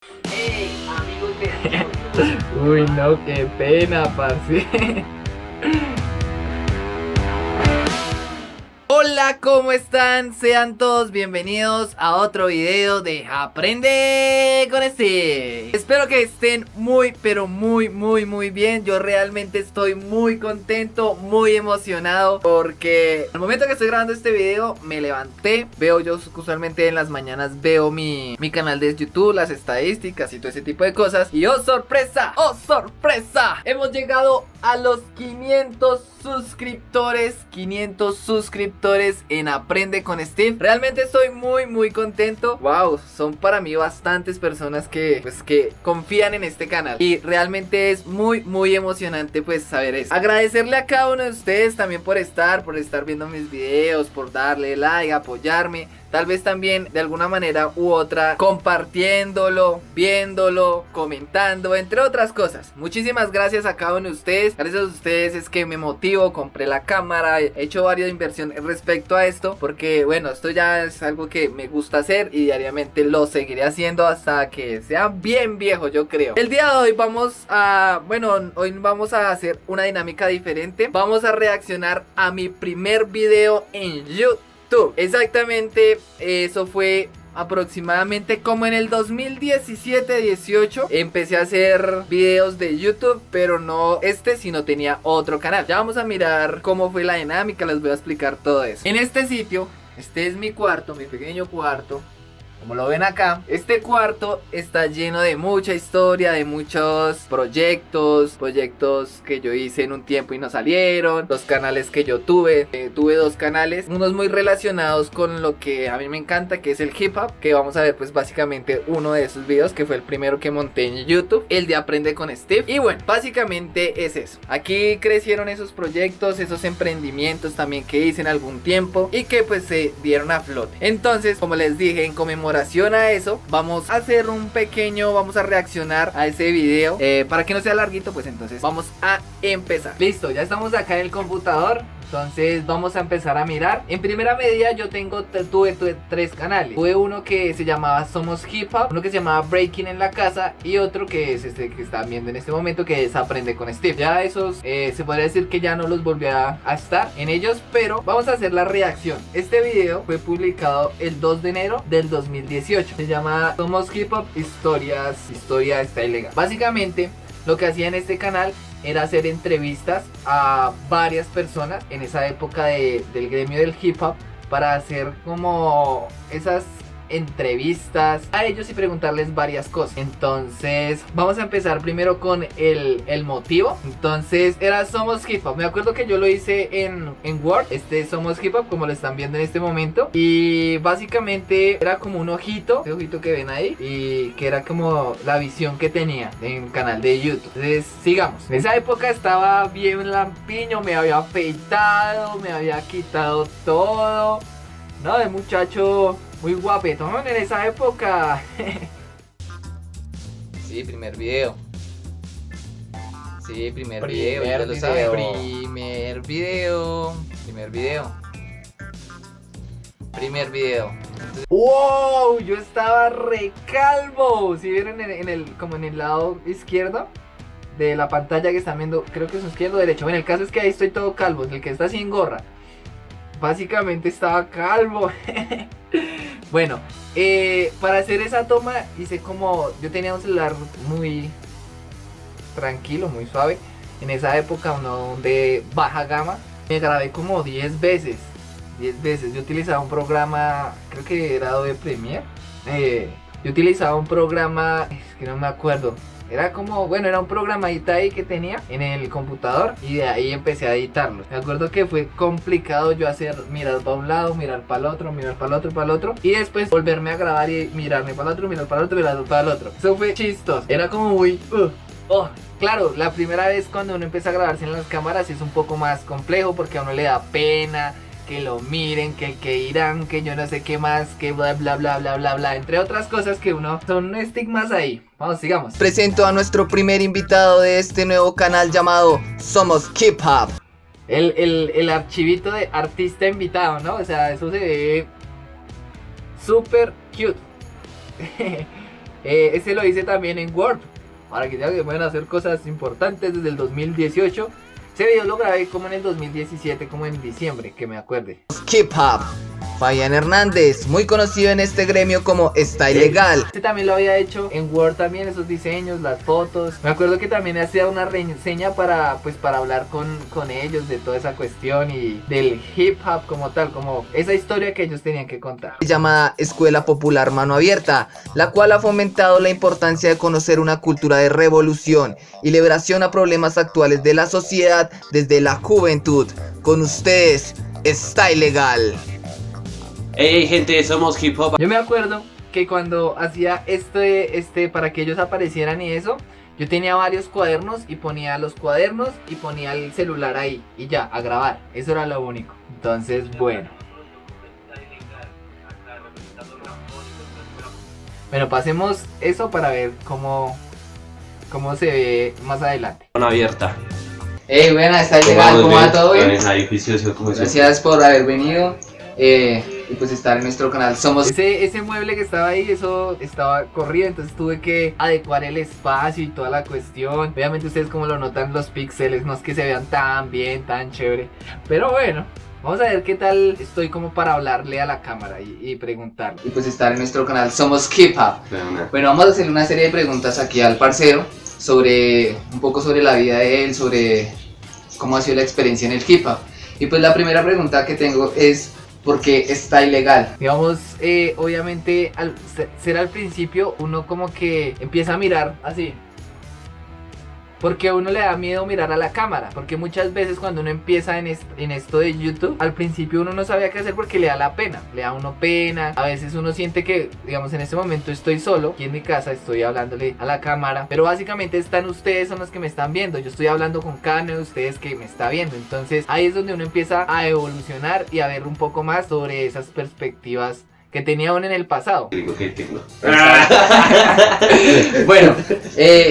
Hey, amigos de Uy, no, qué pena, parce. Hola, ¿cómo están? Sean todos bienvenidos a otro video de Aprende con Steve. Espero que estén muy, pero muy bien. Yo realmente estoy muy contento, muy emocionado, porque al momento que estoy grabando este video me levanté. Yo usualmente en las mañanas veo mi canal de YouTube, las estadísticas y todo ese tipo de cosas. Y ¡oh sorpresa! ¡Oh sorpresa! Hemos llegado a los 500 suscriptores. 500 suscriptores en Aprende con Steve. Realmente estoy muy contento. Wow, son para mí bastantes personas que confían en este canal. Y realmente es muy emocionante pues saber eso. Agradecerle a cada uno de ustedes también por estar viendo mis videos, por darle like, apoyarme. Tal vez también de alguna manera u otra compartiéndolo, viéndolo, comentando, entre otras cosas. Muchísimas gracias a cada uno de ustedes. Gracias a ustedes es que me motivo, compré la cámara, he hecho varias inversiones respecto a esto, porque bueno, esto ya es algo que me gusta hacer y diariamente lo seguiré haciendo hasta que sea bien viejo, yo creo. El día de hoy hoy vamos a hacer una dinámica diferente. Vamos a reaccionar a mi primer video en YouTube. Exactamente, eso fue aproximadamente como en el 2017-18. Empecé a hacer videos de YouTube, pero no sino tenía otro canal. Ya vamos a mirar cómo fue la dinámica, les voy a explicar todo eso. En este sitio, este es mi cuarto, mi pequeño cuarto. Como lo ven acá, este cuarto está lleno de mucha historia, de muchos proyectos que yo hice en un tiempo y no salieron, los canales que yo tuve, tuve dos canales, unos muy relacionados con lo que a mí me encanta, que es el hip hop, que vamos a ver pues básicamente uno de esos videos, que fue el primero que monté en YouTube, el de Aprende con Steve. Y bueno, básicamente es eso, aquí crecieron esos proyectos, esos emprendimientos también que hice en algún tiempo y que pues se dieron a flote. Entonces, como les dije, en conmemoración a eso, vamos a hacer vamos a reaccionar a ese video, para que no sea larguito. Pues entonces vamos a empezar. Listo, ya estamos acá en el computador. Entonces vamos a empezar a mirar. En primera medida yo tuve tres canales. Tuve uno que se llamaba Somos Hip Hop, uno que se llamaba Breaking en la Casa y otro que es este que están viendo en este momento, que es Aprende con Steve. Ya esos se podría decir que ya no los volví a estar en ellos, pero vamos a hacer la reacción. Este video fue publicado el 2 de enero del 2018. Se llama Somos Hip Hop, Historia está ilegal. Básicamente lo que hacía en este canal era hacer entrevistas a varias personas en esa época del gremio del hip hop, para hacer como esas entrevistas a ellos y preguntarles varias cosas. Entonces vamos a empezar primero con el motivo. Entonces era Somos Hip Hop. Me acuerdo que yo lo hice en Word, Somos Hip Hop, como lo están viendo en este momento. Y básicamente era como un ojito, ese ojito que ven ahí, y que era como la visión que tenía en el canal de YouTube. Entonces sigamos. En esa época estaba bien lampiño, me había afeitado, me había quitado todo. No, de muchacho muy guapetón en esa época. Sí, primer video. Sí, primer video, ya lo sabe. Primer video. Entonces, ¡wow! Yo estaba re calvo. Si vieron como en el lado izquierdo de la pantalla que están viendo, creo que es izquierdo o derecho. Bueno, el caso es que ahí estoy todo calvo, el que está sin gorra. Básicamente estaba calvo. Bueno, para hacer esa toma hice como... Yo tenía un celular muy tranquilo, muy suave. En esa época, uno de baja gama. Me grabé como 10 veces. 10 veces. Yo utilizaba un programa, creo que era Adobe Premiere. Yo utilizaba un programa, es que no me acuerdo. Era como, bueno, era un programadita ahí que tenía en el computador y de ahí empecé a editarlo. Me acuerdo que fue complicado yo mirar para un lado, mirar para el otro, mirar para el otro y después volverme a grabar y mirarme para el otro, mirar para el otro, mirar para el otro. Eso fue chistoso. Era como muy... Claro, la primera vez cuando uno empieza a grabarse en las cámaras es un poco más complejo porque a uno le da pena que lo miren, que dirán, que yo no sé qué más, que bla bla bla bla bla bla, entre otras cosas que son estigmas ahí. Vamos, sigamos. Presento a nuestro primer invitado de este nuevo canal llamado Somos Hip Hop. El archivito de artista invitado, ¿no? O sea, eso se ve súper cute. Ese lo hice también en Word, para que ya que pueden hacer cosas importantes desde el 2018. Ese video lo grabé como en el 2017, como en diciembre, que me acuerde. Hip Hop. Fabián Hernández, muy conocido en este gremio como Está Ilegal. Este también lo había hecho en Word también, esos diseños, las fotos. Me acuerdo que también hacía una reseña para hablar con ellos de toda esa cuestión y del hip hop como tal, como esa historia que ellos tenían que contar. Llamada Escuela Popular Mano Abierta, la cual ha fomentado la importancia de conocer una cultura de revolución y liberación a problemas actuales de la sociedad desde la juventud. Con ustedes, Está Ilegal. Hey gente, somos Hip Hop. Yo me acuerdo que cuando hacía para que ellos aparecieran y eso, yo tenía varios cuadernos y ponía los cuadernos y ponía el celular ahí y ya, a grabar. Eso era lo único. Entonces, bueno. Bueno, pasemos eso para ver cómo se ve más adelante. Mano abierta. Hey, buena, Está Ilegal, ¿cómo va todo bien? Ahí, juicioso, como Gracias por haber venido y pues estar en nuestro canal. Somos... Ese mueble que estaba ahí, eso estaba corrido, entonces tuve que adecuar el espacio y toda la cuestión. Obviamente ustedes como lo notan los píxeles, no es que se vean tan bien, tan chévere, pero bueno. Vamos a ver qué tal estoy como para hablarle a la cámara y preguntarle. Y pues estar en nuestro canal Somos Hip Hop. Bueno, vamos a hacer una serie de preguntas aquí al parcero un poco sobre la vida de él, sobre cómo ha sido la experiencia en el hip hop. Y pues la primera pregunta que tengo es ¿por qué está ilegal? Digamos, obviamente al ser al principio uno como que empieza a mirar así. Porque a uno le da miedo mirar a la cámara. Porque muchas veces cuando uno empieza en esto de YouTube, al principio uno no sabía qué hacer porque le da la pena. Le da a uno pena. A veces uno siente que, digamos, en este momento estoy solo. Aquí en mi casa estoy hablándole a la cámara. Pero básicamente están ustedes, son los que me están viendo. Yo estoy hablando con cada uno de ustedes que me está viendo. Entonces ahí es donde uno empieza a evolucionar y a ver un poco más sobre esas perspectivas que tenía uno en el pasado. Bueno,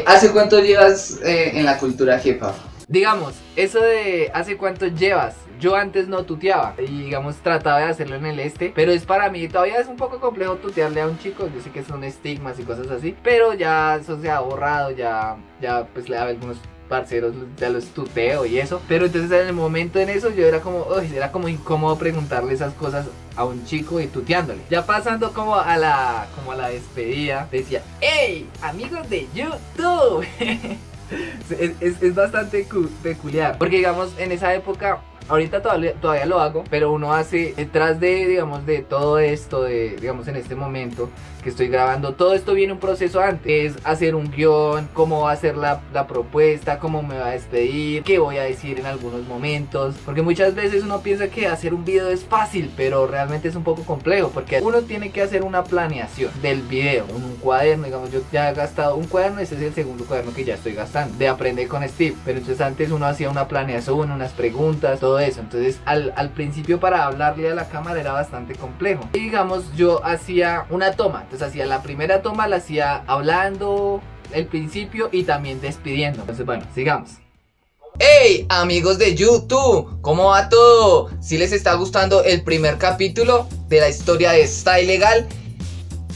¿hace cuánto llevas en la cultura hip hop? Digamos, eso de ¿hace cuánto llevas? Yo antes no tuteaba y digamos trataba de hacerlo en el pero es para mí, todavía es un poco complejo tutearle a un chico. Yo sé que son estigmas y cosas así, pero ya eso se ha borrado, ya pues le da algunos parceros, ya los tuteo y eso. Pero entonces en el momento en eso yo era como incómodo preguntarle esas cosas a un chico y tuteándole. Ya pasando como a la despedida, decía: ¡Hey, amigos de YouTube! es bastante peculiar, porque digamos en esa época, ahorita todavía lo hago, pero uno hace detrás de, digamos, de todo esto, digamos en este momento que estoy grabando, todo esto viene un proceso antes, es hacer un guión, cómo va a ser la propuesta, cómo me va a despedir, qué voy a decir en algunos momentos, porque muchas veces uno piensa que hacer un video es fácil, pero realmente es un poco complejo, porque uno tiene que hacer una planeación del video, un cuaderno. Digamos, yo ya he gastado un cuaderno, este es el segundo cuaderno que ya estoy gastando, de Aprender con Steve, pero entonces antes uno hacía una planeación, unas preguntas, todo eso. Entonces al principio para hablarle a la cámara era bastante complejo, y digamos yo hacía una toma, entonces hacía la primera toma, la hacía hablando el principio y también despidiendo. Entonces bueno, sigamos. Hey amigos de YouTube, ¿cómo va todo? Si les está gustando el primer capítulo de la historia de Está Ilegal,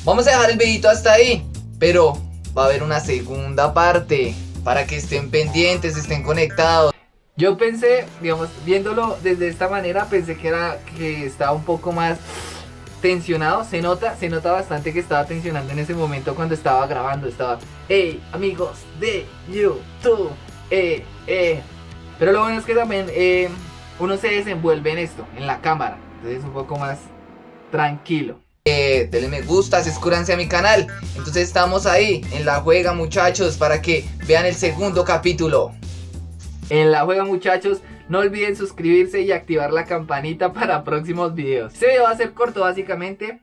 vamos a dejar el videito hasta ahí, pero va a haber una segunda parte para que estén pendientes, estén conectados. Yo pensé, digamos, viéndolo desde esta manera, pensé que estaba un poco más tensionado. Se nota bastante que estaba tensionando en ese momento cuando estaba grabando. Estaba, hey, amigos de YouTube, Pero lo bueno es que también uno se desenvuelve en esto, en la cámara. Entonces es un poco más tranquilo. Denle me gusta, suscríbanse a mi canal. Entonces estamos ahí, en la juega muchachos, para que vean el segundo capítulo. En la juega muchachos, no olviden suscribirse y activar la campanita para próximos videos. Este video va a ser corto básicamente.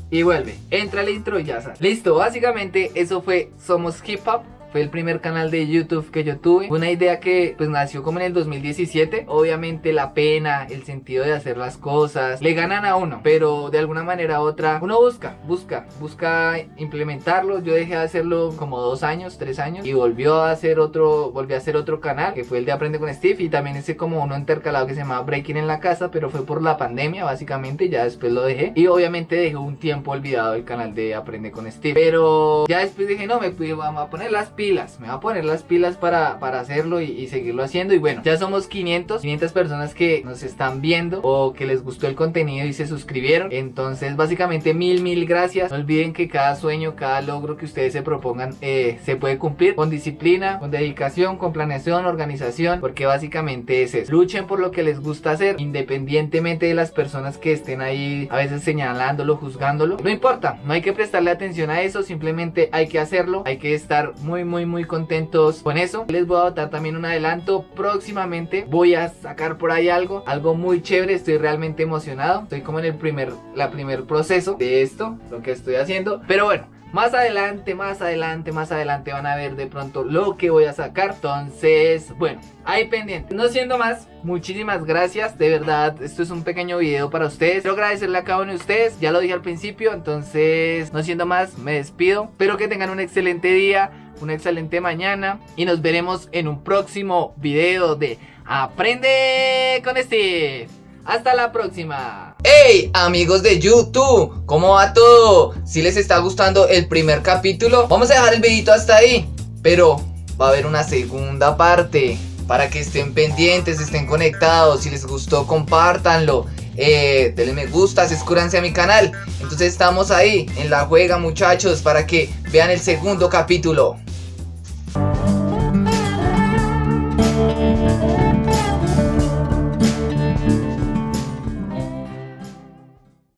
Y vuelve, entra el intro y ya sale. Listo, básicamente eso fue Somos Hip Hop. fue el primer canal de YouTube que yo tuve. Fue una idea que pues nació como en el 2017. Obviamente la pena, el sentido de hacer las cosas le ganan a uno, pero de alguna manera u otra uno busca implementarlo. Yo dejé de hacerlo como 2 años, 3 años y volví a hacer otro canal que fue el de Aprende con Steve, y también ese como uno intercalado que se llama Breaking en la casa, pero fue por la pandemia básicamente. Ya después lo dejé y obviamente dejé un tiempo olvidado el canal de Aprende con Steve, pero ya después dije no, vamos a poner las pilas, me voy a poner las pilas para hacerlo y seguirlo haciendo. Y bueno, ya somos 500 personas que nos están viendo o que les gustó el contenido y se suscribieron. Entonces básicamente mil gracias. No olviden que cada sueño, cada logro que ustedes se propongan se puede cumplir con disciplina, con dedicación, con planeación, organización, porque básicamente es eso. Luchen por lo que les gusta hacer, independientemente de las personas que estén ahí a veces señalándolo, juzgándolo. No importa, no hay que prestarle atención a eso, simplemente hay que hacerlo. Hay que estar muy contentos con eso. Les voy a dar también un adelanto. Próximamente voy a sacar por ahí algo muy chévere. Estoy realmente emocionado. Estoy como en el primer proceso de esto, lo que estoy haciendo. Pero bueno, más adelante van a ver de pronto lo que voy a sacar. Entonces, bueno, ahí pendiente. No siendo más, muchísimas gracias. De verdad, esto es un pequeño video para ustedes. Quiero agradecerle a cada uno de ustedes. Ya lo dije al principio. Entonces, no siendo más, me despido. Espero que tengan un excelente día, una excelente mañana, y nos veremos en un próximo video de Aprende con Steve. Hasta la próxima. ¡Hey, amigos de YouTube! ¿Cómo va todo? Si les está gustando el primer capítulo, vamos a dejar el videito hasta ahí, pero va a haber una segunda parte para que estén pendientes, estén conectados. Si les gustó, compártanlo, denle me gusta, suscríbanse a mi canal. Entonces estamos ahí en la juega, muchachos, para que vean el segundo capítulo.